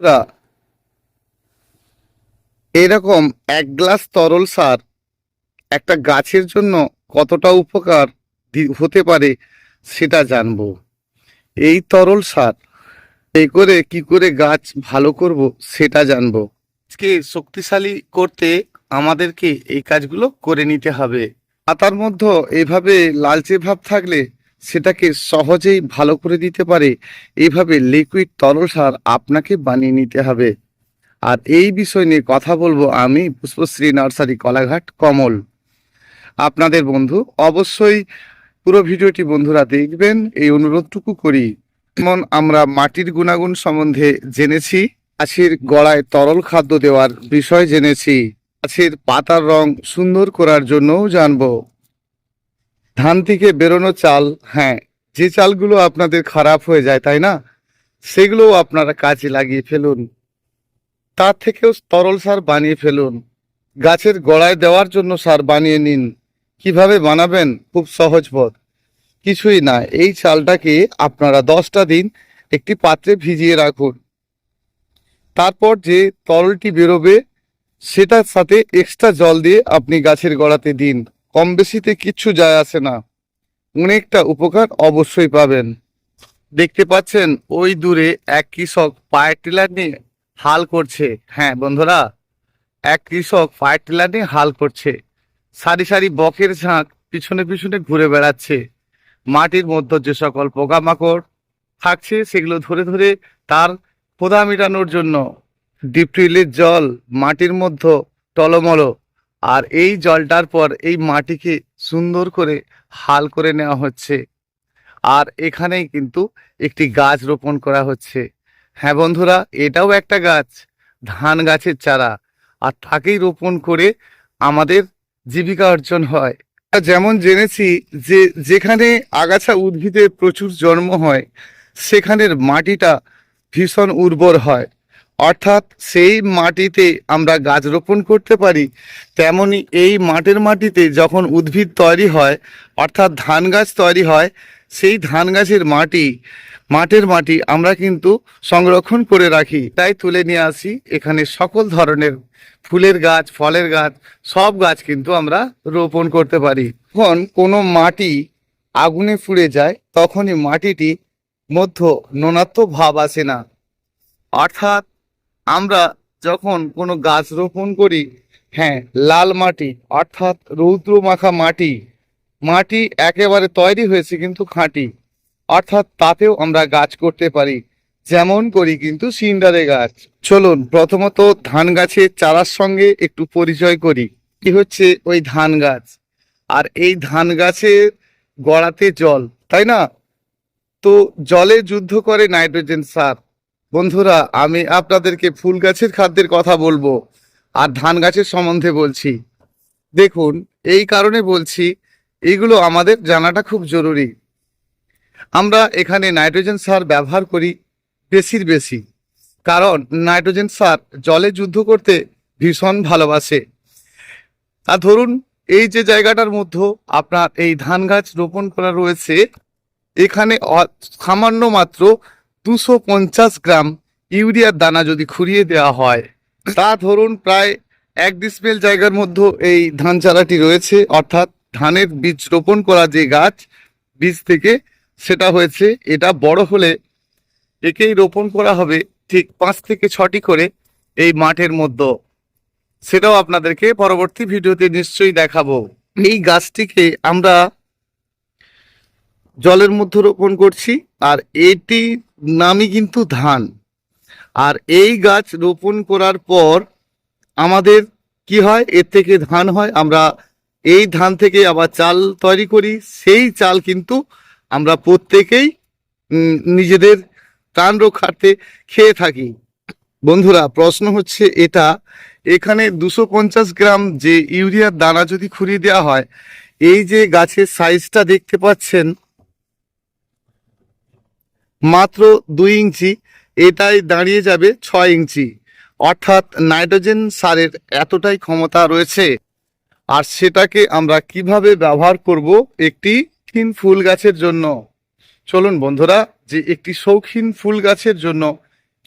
রা এরকম 1 গ্লাস তরল সার একটা গাছের জন্য কতটা উপকার হতে পারে সেটা জানবো। এই তরল সার করে কি করে গাছ ভালো করব সেটা জানবো। আজকে শক্তিশালী করতে আমাদেরকে এই কাজগুলো করে নিতে হবে। পাতার মধ্যে এইভাবে লালচে ভাব থাকলে সেটাকে সহজেই ভালো করে দিতে পারে এইভাবে লিকুইড তরল সার আপনাকে বানিয়ে নিতে হবে। আর এই বিষয় নিয়ে কথা বলবো আমি পুষ্পশ্রী নার্সারি কলাঘাট কমল, আপনাদের বন্ধু। অবশ্যই পুরো ভিডিওটি বন্ধুরা দেখবেন এই অনুরোধটুকু করি। যেমন আমরা মাটির গুণাগুণ সম্বন্ধে জেনেছি, গাছের গোড়ায় তরল খাদ্য দেওয়ার বিষয় জেনেছি, গাছের পাতার রং সুন্দর করার জন্যও জানবো। ধান থেকে বেরোনো চাল, হ্যাঁ, যে চালগুলো আপনাদের খারাপ হয়ে যায় তাই না, সেগুলোও আপনারা কাজে লাগিয়ে ফেলুন। তার থেকেও তরল সার বানিয়ে ফেলুন। গাছের গোড়ায় দেওয়ার জন্য সার বানিয়ে নিন। কিভাবে বানাবেন? খুব সহজ পথ, কিছুই না। এই চালটাকে আপনারা 10টা দিন একটি পাত্রে ভিজিয়ে রাখুন। তারপর যে তরলটি বেরোবে সেটার সাথে এক্সট্রা জল দিয়ে আপনি গাছের গোড়াতে দিন। কম বেশিতে কিচ্ছু যায় আসে না, অনেকটা উপকার অবশ্যই পাবেন। দেখতে পাচ্ছেন ওই দূরে এক কৃষক পাওয়ার টিলার নিয়ে হাল করছে। হ্যাঁ বন্ধুরা, এক কৃষক পাওয়ার টিলার নিয়ে হাল করছে। সারি সারি বকের ঝাঁক পিছনে পিছনে ঘুরে বেড়াচ্ছে। মাটির মধ্যে যে সকল পোকামাকড় থাকছে সেগুলো ধরে ধরে তার ক্ষুধা মেটানোর জন্য ডিপ টিউবওয়েলের জল মাটির মধ্যে টলমল। আর এই জলটার পর এই মাটিকে সুন্দর করে হাল করে নেওয়া হচ্ছে। আর এখানেই কিন্তু একটি গাছ রোপণ করা হচ্ছে। হ্যাঁ বন্ধুরা, এটাও একটা গাছ, ধান গাছের চারা। আর তাকেই রোপণ করে আমাদের জীবিকা অর্জন হয়। যেমন জেনেছি যে যেখানে আগাছা উদ্ভিদের প্রচুর জন্ম হয় সেখানের মাটিটা ভীষণ উর্বর হয়, অর্থাৎ সেই মাটিতে আমরা গাছ রোপণ করতে পারি। তেমনি এই মাটিতে যখন উদ্ভিদ তৈরি হয়, অর্থাৎ ধান গাছ তৈরি হয়, সেই ধান গাছের মাঠের মাটি আমরা কিন্তু সংরক্ষণ করে রাখি। তাই তুলে নিয়ে আসি এখানে সকল ধরনের ফুলের গাছ, ফলের গাছ, সব গাছ কিন্তু আমরা রোপণ করতে পারি। যখন কোনো মাটি আগুনে পুড়ে যায় তখনই মাটিটি মধ্যে ননাত্ম ভাব আসে না। অর্থাৎ আমরা যখন কোনো গাছ রোপণ করি, হ্যাঁ, লাল মাটি অর্থাৎ রৌদ্র মাখা মাটি একেবারে তৈরি হয়েছে কিন্তু খাঁটি, অর্থাৎ তাতেও আমরা গাছ করতে পারি। যেমন করি কিন্তু সিন্ডারে গাছ। চলুন প্রথমত ধান গাছের চারার সঙ্গে একটু পরিচয় করি। কি হচ্ছে ওই ধান গাছ, আর এই ধান গাছের গোড়াতে জল, তাই না? তো জলে যুদ্ধ করে নাইট্রোজেন সার। বন্ধুরা, আমি আপনাদেরকে ফুল গাছের খাদ্যের কথা বলবো আর ধান গাছের সম্বন্ধে বলছি। দেখুন, এই কারণে বলছি, এগুলো আমাদের জানাটা খুব জরুরি। আমরা এখানে নাইট্রোজেন সার ব্যবহার করি বেশি, কারণ নাইট্রোজেন সার জলে যুদ্ধ করতে ভীষণ ভালোবাসে। আর ধরুন এই যে জায়গাটার মধ্যে আপনার এই ধান গাছ রোপণ করা রয়েছে, এখানে সামান্য মাত্র 250 গ্রাম ইউরিয়ার দানা যদি খুঁড়িয়ে দেওয়া হয়, তা ধরুন প্রায় 1 ডিসমিল জায়গার মধ্যে এই ধান চারাটি রয়েছে, অর্থাৎ ধানের বীজ রোপণ করা যে গাছ, বীজ থেকে সেটা হয়েছে। এটা বড় হলে একেই রোপণ করা হবে ঠিক 5 থেকে 6টি করে এই মাঠের মধ্যে। সেটাও আপনাদেরকে পরবর্তী ভিডিওতে নিশ্চয়ই দেখাবো। এই গাছটিকে আমরা জলের মধ্যে রোপণ করছি, আর এটি নামই কিন্তু ধান। আর এই গাছ রোপণ করার পর আমাদের কি হয়, এর থেকে ধান হয়। আমরা এই ধান থেকে আবার চাল তৈরি করি। সেই চাল কিন্তু আমরা প্রত্যেকেই নিজেদের প্রাণ রক্ষার্থে খেয়ে থাকি। বন্ধুরা, প্রশ্ন হচ্ছে এটা, এখানে 250 গ্রাম যে ইউরিয়ার দানা যদি খুঁড়িয়ে দেওয়া হয়, এই যে গাছের সাইজটা দেখতে পাচ্ছেন মাত্র 2 ইঞ্চি, এটাই দাঁড়িয়ে যাবে 6 ইঞ্চি। অর্থাৎ নাইট্রোজেন সারের এতটাই ক্ষমতা রয়েছে। আর সেটাকে আমরা কিভাবে ব্যবহার করব একটি শৌখিন ফুল গাছের জন্য। চলুন বন্ধুরা, যে একটি শৌখিন ফুল গাছের জন্য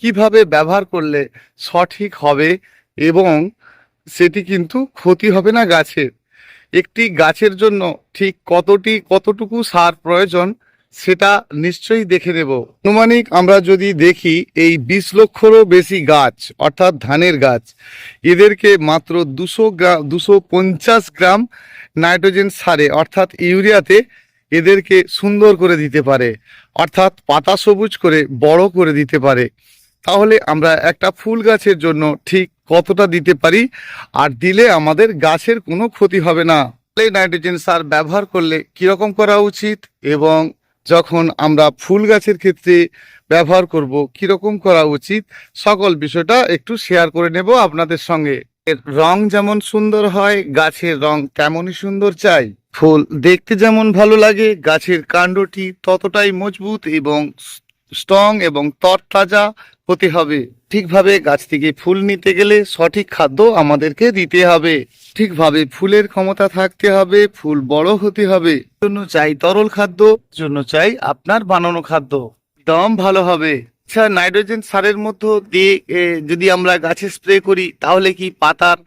কিভাবে ব্যবহার করলে সঠিক হবে এবং সেটি কিন্তু ক্ষতি হবে না গাছের। একটি গাছের জন্য ঠিক কতটুকু সার প্রয়োজন সেটা নিশ্চয়ই দেখে নেব। আনুমানিক আমরা যদি দেখি এই 20 লক্ষরও বেশি গাছ অর্থাৎ ধানের গাছ, এদেরকে মাত্র 250 গ্রাম নাইট্রোজেন সারে অর্থাৎ ইউরিয়াতে এদেরকে সুন্দর করে দিতে পারে, অর্থাৎ পাতা সবুজ করে বড় করে দিতে পারে। তাহলে আমরা একটা ফুল গাছের জন্য ঠিক কতটা দিতে পারি আর দিলে আমাদের গাছের কোনো ক্ষতি হবে না। নাইট্রোজেন সার ব্যবহার করলে কিরকম করা উচিত এবং যখন আমরা ফুল গাছের ক্ষেত্রে ব্যবহার করব কিরকম করা উচিত, সকল বিষয়টা একটু শেয়ার করে নেব আপনাদের সঙ্গে। এর রং যেমন সুন্দর হয়, গাছের রং তেমনই সুন্দর চাই। ফুল দেখতে যেমন ভালো লাগে, গাছের কাণ্ডটি ততটাই মজবুত এবং স্ট্রং এবং তরতাজা হতে হবে। ঠিকভাবে গাছ থেকে ফুল নিতে গেলে সঠিক খাদ্য আমাদেরকে দিতে হবে, ঠিকভাবে ফুলের ক্ষমতা থাকতে হবে, ফুল বড় হতে হবে। জন্য চাই তরল খাদ্য, জন্য চাই আপনার বানানো খাদ্য, দম ভালো হবে। আচ্ছা, নাইট্রোজেন সারের মধ্য দিয়ে যদি আমরা গাছে স্প্রে করি তাহলে কি পাতার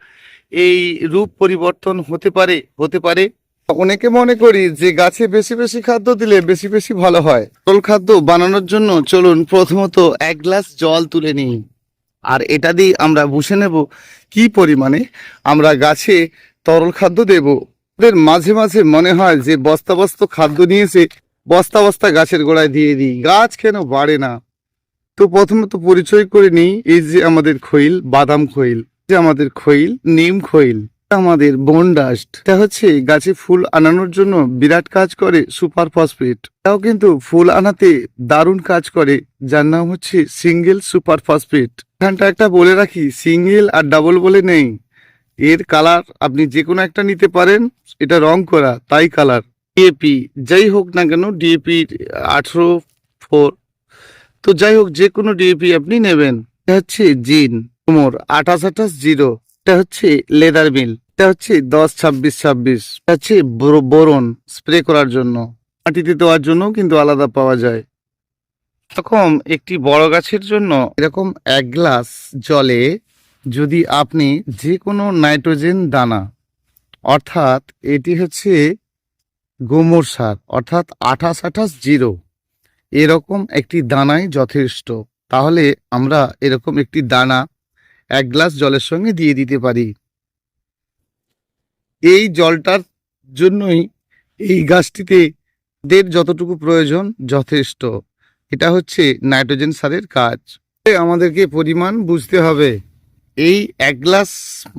এই রূপ পরিবর্তন হতে পারে? হতে পারে। অনেকে মনে করি যে গাছে বেশি বেশি খাদ্য দিলে বেশি বেশি ভালো হয়। তরল খাদ্য বানানোর জন্য চলুন প্রথমত 1 গ্লাস জল তুলে নিই, আর এটা দিয়ে আমরা বুঝে নেব কি পরিমাণে আমরা গাছে তরল খাদ্য দেব। ওদের মাঝে মাঝে মনে হয় যে বস্তা বস্তা খাদ্য নিয়েছে, বস্তা বস্তা গাছের গোড়ায় দিয়ে দিই, গাছ কেন বাড়ে না। তো প্রথমত পরিচয় করে নিই, এই যে আমাদের খৈল, বাদাম খৈল, যে আমাদের খৈল, নিম খৈল, আমাদের বোন ডাস্ট, এটা হচ্ছে গাছে ফুল আনানোর জন্য বিরাট কাজ করে। সুপার ফসফেট, এটাও কিন্তু ফুল আনাতে দারুণ কাজ করে, যার নাম হচ্ছে সিঙ্গেল সুপার ফসফেট। এখানটা একটা বলে রাখি, সিঙ্গেল আর ডাবল বলে নেই, এর কালার আপনি যে কোনো একটা নিতে পারেন, এটা রং করা তাই কালার। ডিএপি যাই হোক না কেন, ডিএপি 18-4, তো যাই হোক যে কোনো ডিএপি আপনি নেবেন। এটা হচ্ছে জিন কুমোর 28-28-0, এটা হচ্ছে লেদার মিল, এটা হচ্ছে 10-26-26, এটা হচ্ছে বোরন স্প্রে করার জন্য, মাটিতে দেওয়ার জন্য কিন্তু আলাদা পাওয়া যায়। এরকম একটি বড় গাছের জন্য এরকম 1 গ্লাস জলে যদি আপনি যে কোনো নাইট্রোজেন দানা, অর্থাৎ এটি হচ্ছে গোমর সার অর্থাৎ 28-28-0, এরকম একটি দানাই যথেষ্ট। তাহলে আমরা এরকম একটি দানা 1 গ্লাস জলের সঙ্গে দিয়ে দিতে পারি। এই জলটার জন্যই এই গাছটিতে যতটুকু প্রয়োজন যথেষ্ট। এটা হচ্ছে নাইট্রোজেন সারের কাজ। আমাদেরকে পরিমাণ বুঝতে হবে। এই 1 গ্লাস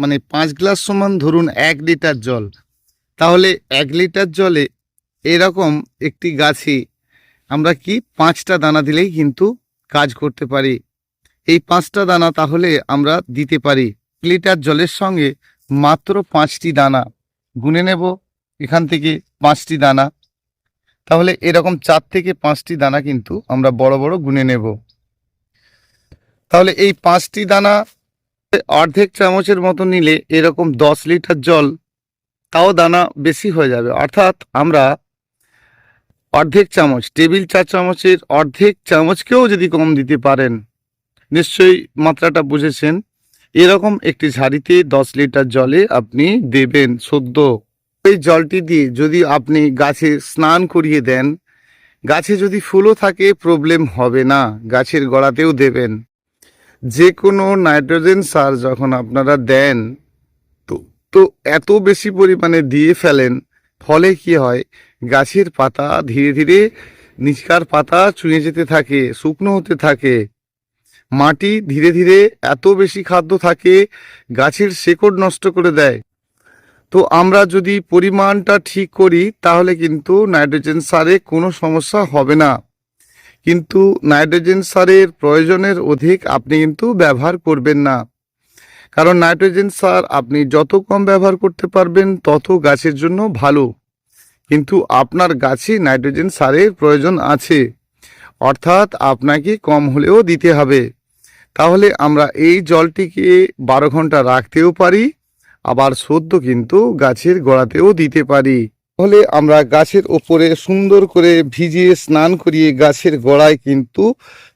মানে 5 গ্লাস সমান ধরুন 1 লিটার জল, তাহলে 1 লিটার জলে এরকম একটি গাছে আমরা কি 5টা দানা দিলেই কিন্তু কাজ করতে পারি। এই 5টা দানা তাহলে আমরা দিতে পারি। লিটার জলের সঙ্গে মাত্র 5টি দানা গুনে নেব, এখান থেকে 5টি দানা, তাহলে এরকম 4 থেকে 5টি দানা কিন্তু আমরা বড় বড় গুনে নেব। তাহলে এই 5টি দানা অর্ধেক চামচের মতো নিলে এরকম 10 লিটার জল, তাও দানা বেশি হয়ে যাবে, অর্থাৎ আমরা অর্ধেক চামচ, টেবিল 4 চামচের অর্ধেক চামচকেও যদি কম দিতে পারেন, নিশ্চয়ই মাত্রাটা বুঝেছেন। এরকম একটি ঝাড়িতে 10 লিটার জলে আপনি দেবেন সদ্য। এই জলটি দিয়ে যদি আপনি গাছে স্নান করিয়ে দেন, গাছে যদি ফুলও থাকে প্রবলেম হবে না, গাছের গোড়াতেও দেবেন। যে কোনো নাইট্রোজেন সার যখন আপনারা দেন তো এত বেশি পরিমাণে দিয়ে ফেলেন, ফলে কি হয়, গাছের পাতা ধীরে ধীরে নিচকার পাতা চুঁয়ে যেতে থাকে, শুকনো হতে থাকে, মাটি ধীরে ধীরে এত বেশি খাদ্য থাকে গাছের শেকড় নষ্ট করে দেয়। তো আমরা যদি পরিমাণটা ঠিক করি তাহলে কিন্তু নাইট্রোজেন সারে কোনো সমস্যা হবে না। কিন্তু নাইট্রোজেন সারের প্রয়োজনের অধিক আপনি কিন্তু ব্যবহার করবেন না, কারণ নাইট্রোজেন সার আপনি যত কম ব্যবহার করতে পারবেন তত গাছের জন্য ভালো। কিন্তু আপনার গাছে নাইট্রোজেন সারের প্রয়োজন আছে, অর্থাৎ আপনাকে কম হলেও দিতে হবে। তাহলে আমরা এই জলটিকে 12 ঘন্টা রাখতেও পারি, আবার সদ্য কিন্তু গাছের গোড়াতেও দিতে পারি। তাহলে আমরা গাছের ওপরে সুন্দর করে ভিজিয়ে স্নান করিয়ে গাছের গোড়ায় কিন্তু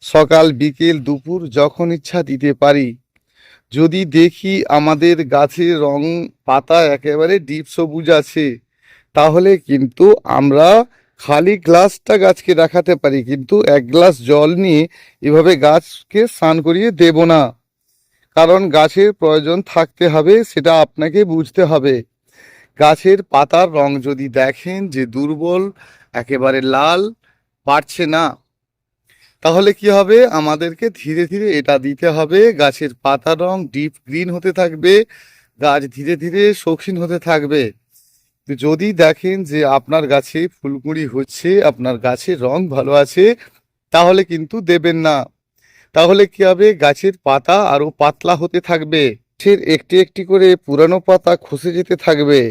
সকাল বিকেল দুপুর যখন ইচ্ছা দিতে পারি। যদি দেখি আমাদের গাছের রং পাতা একেবারে ডিপ সবুজ আছে, তাহলে কিন্তু আমরা খালি গ্লাসটা গাছকে দেখাতে পারি, কিন্তু এক গ্লাস জল নিয়ে এভাবে গাছকে স্নান করিয়ে দেব না। কারণ গাছের প্রয়োজন থাকতে হবে, সেটা আপনাকে বুঝতে হবে। গাছের পাতার রং যদি দেখেন যে দুর্বল, একেবারে লাল, পারছে না, তাহলে কি হবে, আমাদেরকে ধীরে ধীরে এটা দিতে হবে। গাছের পাতার রং ডিপ গ্রিন হতে থাকবে, গাছ ধীরে ধীরে শৌখিন হতে থাকবে। তো যদি দেখেন যে আপনার গাছে ফুলকুঁড়ি হচ্ছে, আপনার গাছের রং ভালো আছে, তাহলে কিন্তু দেবেন না। তাহলে কি হবে, গাছের পাতা আরো পাতলা হতে থাকবে, গাছের একটি একটি করে পুরানো পাতা খসে যেতে থাকবে।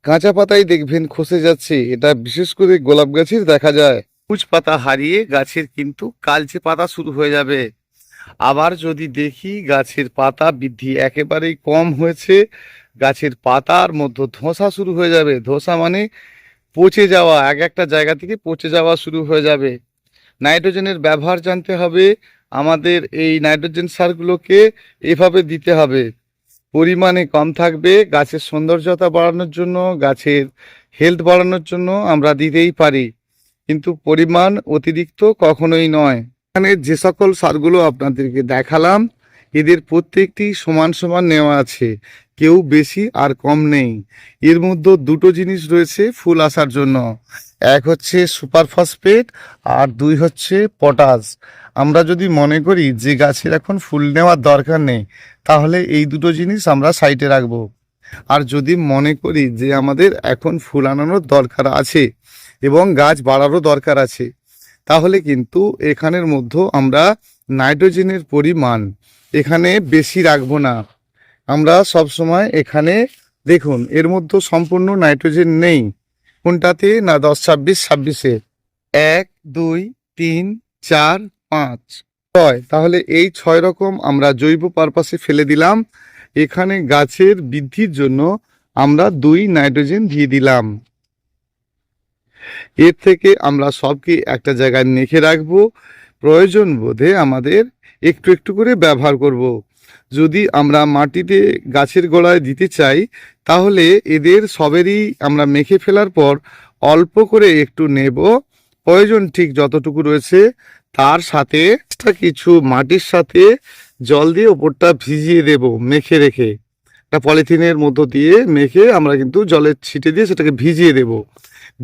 কাঁচা পাতাই দেখবেন খসে যাচ্ছে, এটা বিশেষ করে গোলাপ গাছের দেখা যায়। সবুজ পাতা হারিয়ে গাছের কিন্তু কালচে পাতা শুরু হয়ে যাবে। আবার যদি দেখি গাছের পাতা বৃদ্ধি একেবারেই কম হয়েছে, গাছের পাতার মধ্যে ধসা শুরু হয়ে যাবে। ধসা মানে পচে যাওয়া, এক একটা জায়গা থেকে পচে যাওয়া শুরু হয়ে যাবে। নাইট্রোজেনের ব্যবহার জানতে হবে। আমাদের এই নাইট্রোজেন সারগুলোকে এভাবে দিতে হবে, পরিমাণে কম থাকবে। গাছের সৌন্দর্যতা বাড়ানোর জন্য, গাছের হেলথ বাড়ানোর জন্য আমরা দিতেই পারি, কিন্তু পরিমাণ অতিরিক্ত কখনোই নয়। এখানে যে সকল সারগুলো আপনাদেরকে দেখালাম, এদের প্রত্যেকটি সমান সমান নেওয়া আছে, কেউ বেশি আর কম নেই। এর মধ্যে দুটো জিনিস রয়েছে ফুল আসার জন্য, এক হচ্ছে সুপার ফসফেট আর দুই হচ্ছে পটাশ। আমরা যদি মনে করি যে গাছের এখন ফুল নেওয়ার দরকার নেই, তাহলে এই দুটো জিনিস আমরা সাইডে রাখবো। আর যদি মনে করি যে আমাদের এখন ফুল আনানোর দরকার আছে এবং গাছ বাড়ারও দরকার আছে, তাহলে কিন্তু এখানের মধ্যে আমরা নাইট্রোজেনের পরিমাণ এখানে বেশি রাখবো না। আমরা সব সময় এখানে দেখুন, এর মধ্যে সম্পূর্ণ নাইট্রোজেন নেই। কোনটাতে না, 10-26-26-এ 1 2 3 4 5 6, তাহলে এই 6 রকম আমরা জৈব পারপাসে ফেলে দিলাম। এখানে গাছের বৃদ্ধির জন্য আমরা 2 নাইট্রোজেন দিয়ে দিলাম। এর থেকে আমরা সবকে একটা জায়গায় মেখে রাখবো, প্রয়োজন বোধে আমাদের একটু একটু করে ব্যবহার করব। যদি আমরা মাটিতে গাছের গোড়ায় দিতে চাই, তাহলে এদের সবেরই আমরা মেখে ফেলার পর অল্প করে একটু নেব, প্রয়োজন ঠিক যতটুকু রয়েছে, তার সাথে কিছু মাটির সাথে জল দিয়ে ওপরটা ভিজিয়ে দেব মেখে রেখে। একটা পলিথিনের মধ্য দিয়ে মেখে আমরা কিন্তু জলের ছিটে দিয়ে সেটাকে ভিজিয়ে দেব,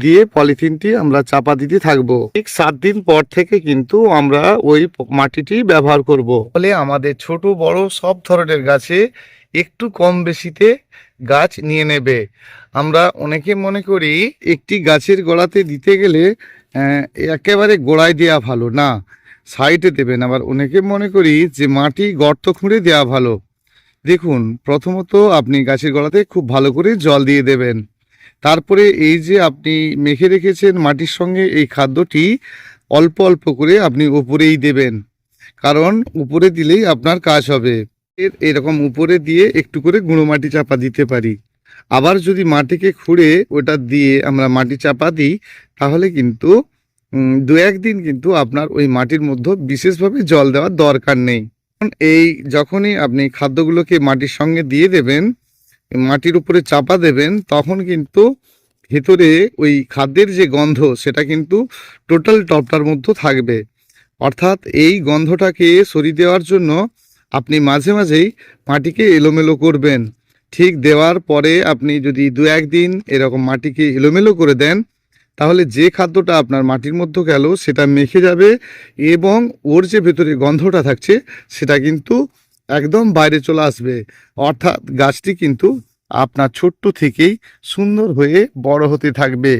দিয়ে পলিথিনটি আমরা চাপা দিতে থাকবো। ঠিক 7 দিন পর থেকে কিন্তু আমরা ওই মাটিটি ব্যবহার করব। ফলে আমাদের ছোট বড় সব ধরনের গাছে একটু কম বেশিতে গাছ নিয়ে নেবে। আমরা অনেকে মনে করি একটি গাছের গোড়াতে দিতে গেলে একেবারে গোড়ায় দেওয়া ভালো না, সাইডে দেবেন। আবার অনেকে মনে করি যে মাটি গর্ত খুঁড়ে দেওয়া ভালো। দেখুন, প্রথমত আপনি গাছের গোড়াতে খুব ভালো করে জল দিয়ে দেবেন, তারপরে এই যে আপনি মেখে রেখেছেন মাটির সঙ্গে এই খাদ্যটি অল্প অল্প করে আপনি উপরেই দেবেন, কারণ উপরে দিলেই আপনার কাজ হবে। এরকম উপরে দিয়ে একটু করে গুঁড়ো মাটি চাপা দিতে পারি। আবার যদি মাটিকে খুঁড়ে ওটা দিয়ে আমরা মাটি চাপা দিই, তাহলে কিন্তু 2-1 দিন কিন্তু আপনার ওই মাটির মধ্যে বিশেষভাবে জল দেওয়ার দরকার নেই। এই যখনই আপনি খাদ্যগুলোকে মাটির সঙ্গে দিয়ে দেবেন, মাটির উপরে চাপা দেবেন, তখন কিন্তু ভেতরে ওই খাদ্যের যে গন্ধ সেটা কিন্তু টোটাল টবটার মধ্যে থাকবে। অর্থাৎ এই গন্ধটাকে সরিয়ে দেওয়ার জন্য আপনি মাঝে মাঝেই মাটিকে এলোমেলো করবেন। ঠিক দেওয়ার পরে আপনি যদি 2-1 দিন এরকম মাটিকে এলোমেলো করে দেন, তাহলে যে খাদ্যটা আপনার মাটির মধ্যে গেল সেটা মেখে যাবে এবং ওর যে ভেতরে গন্ধটা থাকছে সেটা কিন্তু একদম বাইরে চলে আসবে। অর্থাৎ গাছটি কিন্তু আপনার ছোট্ট থেকেই সুন্দর হয়ে বড় হতে থাকবে,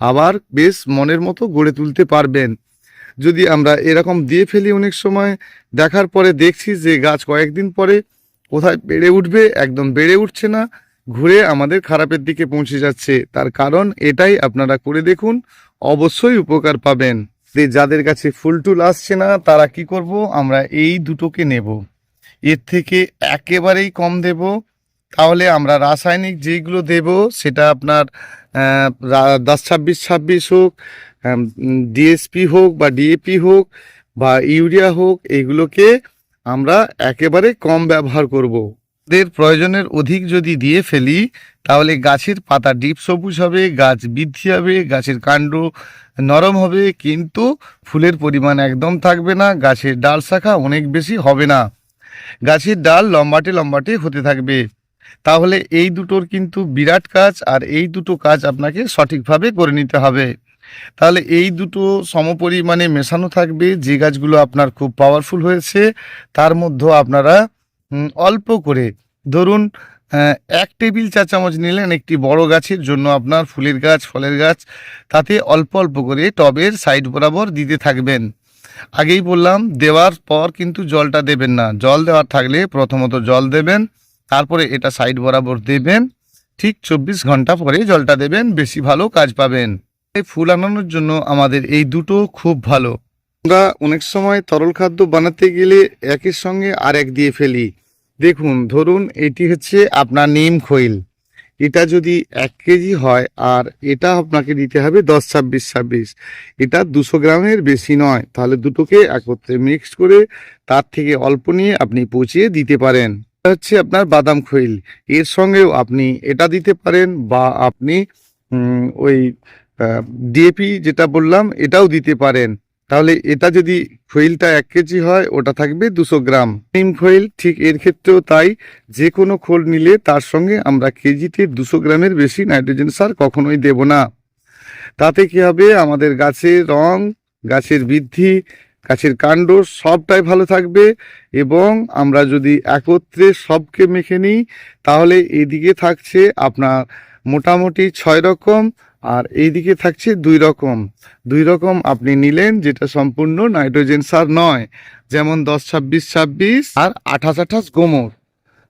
আবার বেশ মনের মতো গড়ে তুলতে পারবেন। যদি আমরা এরকম দিয়ে ফেলি, অনেক সময় দেখার পরে দেখছি যে গাছ কয়েকদিন পরে কোথায় বেড়ে উঠবে, একদম বেড়ে উঠছে না, ঘুরে আমাদের খারাপের দিকে পৌঁছে যাচ্ছে। তার কারণ এটাই, আপনারা করে দেখুন, অবশ্যই উপকার পাবেন। যাদের কাছে ফুল টুল আসছে না, তারা কি করব, আমরা এই দুটোকে নেব, এর থেকে একেবারেই কম দেব, তাহলে আমরা রাসায়নিক যেইগুলো দেব সেটা আপনার 10-26-26 হোক, ডিএসপি হোক বা ডিএপি হোক বা ইউরিয়া হোক, এইগুলোকে আমরা একেবারে কম ব্যবহার করব। এর প্রয়োজনের অধিক যদি দিয়ে ফেলি তাহলে গাছের পাতা ডিপ সবুজ হবে, গাছ বৃদ্ধি হবে, গাছের কাণ্ড নরম হবে, কিন্তু ফুলের পরিমাণ একদম থাকবে না, গাছের ডাল শাখা অনেক বেশি হবে না, গাছের ডাল লম্বাটে লম্বাটে হতে থাকবে। তাহলে এই দুটোর কিন্তু বিরাট কাজ, আর এই দুটো কাজ আপনাকে সঠিকভাবে করে নিতে হবে। তাহলে এই দুটো সমপরিমাণে মেশানো থাকবে। যে গাছগুলো আপনার খুব পাওয়ারফুল হয়েছে তার মধ্যে আপনারা অল্প করে, ধরুন 1 টেবিল চা চামচ নিলেন একটি বড় গাছের জন্য, আপনার ফুলের গাছ ফলের গাছ, তাতে অল্প অল্প করে টবের সাইড বরাবর দিতে থাকবেন। আগেই বললাম দেওয়ার পর কিন্তু জলটা দেবেন না, জল দেওয়ার থাকলে প্রথমত জল দেবেন, তারপরে এটা সাইড বরাবর দেবেন, ঠিক 24 ঘন্টা পরে জলটা দেবেন, বেশি ভালো কাজ পাবেন। এই ফুল আনানোর জন্য আমাদের এই দুটো খুব ভালো। আমরা অনেক সময় তরল খাদ্য বানাতে গেলে একের সঙ্গে আর এক দিয়ে ফেলি। দেখুন, ধরুন এটি হচ্ছে আপনার নিম খৈল, এটা যদি 1 কেজি হয় আর এটা আপনাকে দিতে হবে 10-26-26, এটা 200 গ্রামের বেশি নয়, তাহলে দুটোকে একত্রে মিক্সড করে তার থেকে অল্প নিয়ে আপনি পচিয়ে দিতে পারেন। এটা হচ্ছে আপনার বাদাম খৈল, এর সঙ্গেও আপনি এটা দিতে পারেন, বা আপনি ওই ডিএপি যেটা বললাম এটাও দিতে পারেন। তাহলে এটা যদি খৈলটা 1 কেজি হয় ওটা থাকবে 200 গ্রাম। নিম খৈল ঠিক এর ক্ষেত্রেও তাই, যে কোনো খোল নিলে তার সঙ্গে আমরা কেজিতে 200 গ্রামের বেশি নাইট্রোজেন সার কখনোই দেব না। তাতে কি হবে, আমাদের গাছের রং, গাছের বৃদ্ধি, গাছের কাণ্ড সবটাই ভালো থাকবে। এবং আমরা যদি একত্রে সবকে মেখে নিই তাহলে এদিকে থাকছে আপনার মোটামুটি 6 রকম, আর এইদিকে থাকছে 2 রকম। 2 রকম আপনি নিলেন যেটা সম্পূর্ণ নাইট্রোজেন সার নয়, যেমন 10-26-26 আর 28-28 গোমর।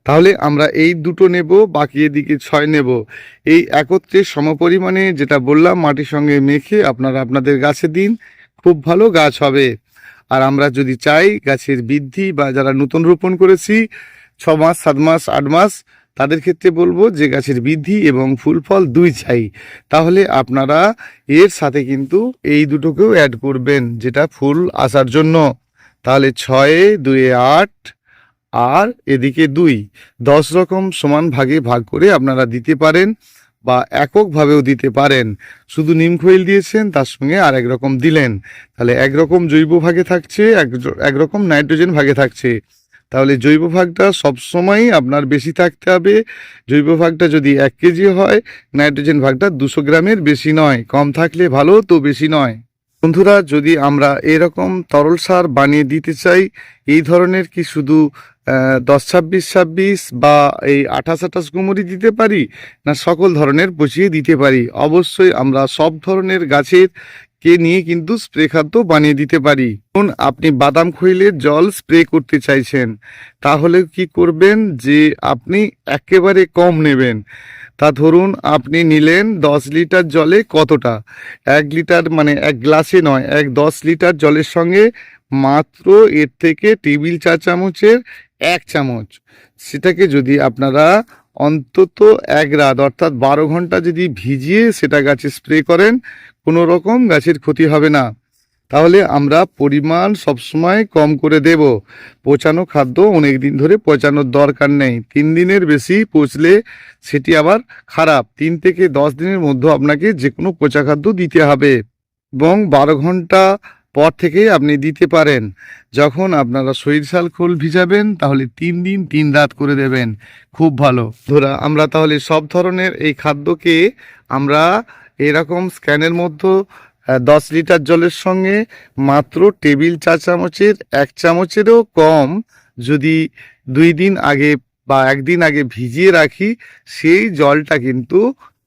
তাহলে আমরা এই দুটো নেব, বাকি এদিকে 6 নেব। এই একত্রে সমপরিমাণে যেটা বললাম মাটির সঙ্গে মেখে আপনারা আপনাদের গাছে দিন, খুব ভালো গাছ হবে। আর আমরা যদি চাই গাছের বৃদ্ধি, বা যারা নতুন রোপণ করেছি 6 মাস 7 মাস 8 মাস, তাদের ক্ষেত্রে বলবো যে গাছের বৃদ্ধি এবং ফুল ফল দুই চাই, তাহলে আপনারা এর সাথে কিন্তু এই দুটোকেও অ্যাড করবেন যেটা ফুল আসার জন্য। তাহলে 6 2 8 আর এদিকে 2, 10 রকম সমান ভাগে ভাগ করে আপনারা দিতে পারেন, বা এককভাবেও দিতে পারেন। শুধু নিম খৈল দিয়েছেন, তার সঙ্গে আর এক রকম দিলেন, তাহলে একরকম জৈব ভাগে থাকছে, একরকম নাইট্রোজেন ভাগে থাকছে। তাহলে জৈব ভাগটা সবসময়ই আপনার বেশি থাকতে হবে। জৈব ভাগটা যদি 1 কেজি হয়, নাইট্রোজেন ভাগটা 200 গ্রামের বেশি নয়, কম থাকলে ভালো, তো বেশি নয়। বন্ধুরা, যদি আমরা এরকম তরল সার বানিয়ে দিতে চাই, এই ধরনের কি শুধু 10-26-26 বা এই 28-28 গোমরই দিতে পারি, না সকল ধরনের পচিয়ে দিতে পারি? অবশ্যই আমরা সব ধরনের গাছের কে নিয়ে কিন্তু স্প্রে খাদ্য বানিয়ে দিতে পারি। ধরুন আপনি বাদাম খৈলের জল স্প্রে করতে চাইছেন, তাহলে কি করবেন, যে আপনি একেবারে কম নেবেন। তা ধরুন আপনি নিলেন 10 লিটার জলে কতটা, 1 লিটার মানে 1 গ্লাসে নয়, 10 লিটার জলের সঙ্গে মাত্র এর থেকে টেবিল চা চামচের 1 চামচ, সেটাকে যদি আপনারা অন্তত 1 রাত অর্থাৎ 12 ঘন্টা যদি ভিজিয়ে সেটা গাছে স্প্রে করেন, কোনো রকম গাছের ক্ষতি হবে না। তাহলে আমরা পরিমাণ সবসময় কম করে দেব। পচানো খাদ্য অনেক দিন ধরে পচানোর দরকার নেই, 3 দিনের বেশি পচলে সেটি আবার খারাপ। 3 থেকে 10 দিনের মধ্যে আপনাকে যে কোনো পচা খাদ্য দিতে হবে, এবং 12 ঘন্টা পর থেকেই আপনি দিতে পারেন। যখন আপনারা সরিষার খোল ভিজাবেন তাহলে 3 দিন 3 রাত করে দেবেন, খুব ভালো। আমরা তাহলে সব ধরনের এই খাদ্যকে আমরা এরকম স্ক্যানের মধ্যে 10 লিটার জলের সঙ্গে মাত্র টেবিল চা চামচের 1 চামচেরও কম যদি 2 দিন আগে বা 1 দিন আগে ভিজিয়ে রাখি, সেই জলটা কিন্তু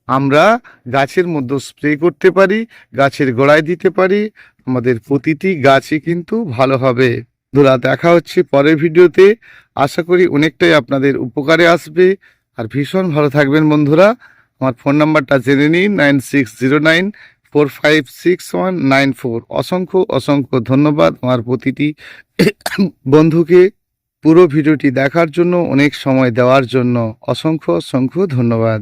আমরা গাছের মধ্যে স্প্রে করতে পারি, গাছের গোড়ায় দিতে পারি, আমাদের প্রতিটি গাছই কিন্তু ভালো হবে। বন্ধুরা, দেখা হচ্ছে পরের ভিডিওতে। আশা করি অনেকটাই আপনাদের উপকারে আসবে। আর ভীষণ ভালো থাকবেন বন্ধুরা। আমার ফোন নাম্বারটা জেনে নিন, 9609456194। অসংখ্য অসংখ্য ধন্যবাদ আমার প্রতিটি বন্ধুকে পুরো ভিডিওটি দেখার জন্য, অনেক সময় দেওয়ার জন্য অসংখ্য অসংখ্য ধন্যবাদ।